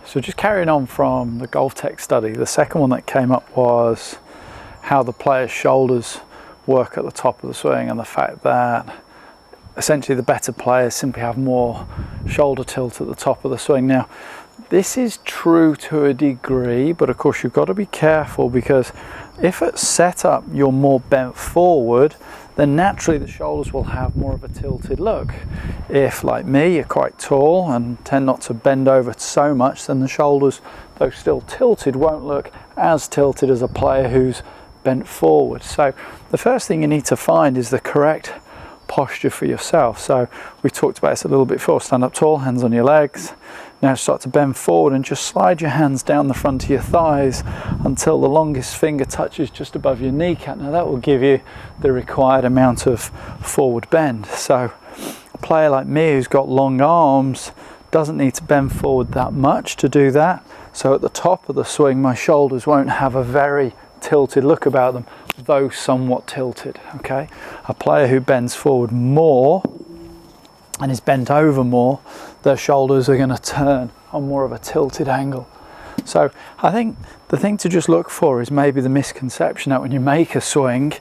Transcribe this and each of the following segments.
So just carrying on from the GolfTec study, the second one that came up was how the player's shoulders work at the top of the swing, and the fact that essentially the better players simply have more shoulder tilt at the top of the swing. Now, this is true to a degree, but of course you've got to be careful, because if at setup you're more bent forward, then naturally the shoulders will have more of a tilted look. If, like me, you're quite tall and tend not to bend over so much, then the shoulders, though still tilted, won't look as tilted as a player who's bent forward. So the first thing you need to find is the correct posture for yourself. So we talked about this a little bit before. Stand up tall, hands on your legs. Now start to bend forward and just slide your hands down the front of your thighs until the longest finger touches just above your kneecap. Now that will give you the required amount of forward bend. So a player like me who's got long arms doesn't need to bend forward that much to do that. So at the top of the swing, my shoulders won't have a very tilted look about them, though somewhat tilted. Okay, a player who bends forward more and is bent over more, their shoulders are going to turn on more of a tilted angle. So I think the thing to just look for is maybe the misconception that when you make a swing,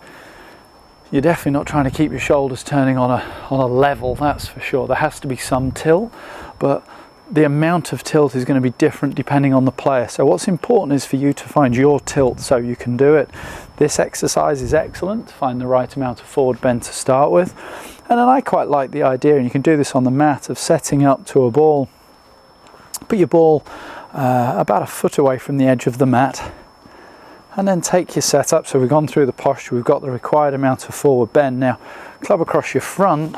you're definitely not trying to keep your shoulders turning on a level, that's for sure. There has to be some tilt, but the amount of tilt is going to be different depending on the player. So what's important is for you to find your tilt so you can do it. This exercise is excellent to find the right amount of forward bend to start with. And then I quite like the idea, and you can do this on the mat, of setting up to a ball. Put your ball about a foot away from the edge of the mat, and then take your setup. So we've gone through the posture, we've got the required amount of forward bend. Now club across your front,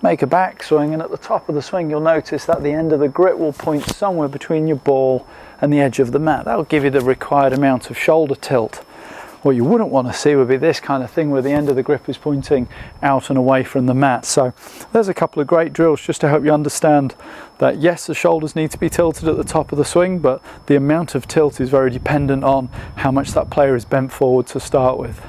make a backswing, and at the top of the swing you'll notice that the end of the grip will point somewhere between your ball and the edge of the mat. That will give you the required amount of shoulder tilt. What you wouldn't want to see would be this kind of thing where the end of the grip is pointing out and away from the mat. So there's a couple of great drills just to help you understand that yes, the shoulders need to be tilted at the top of the swing, but the amount of tilt is very dependent on how much that player is bent forward to start with.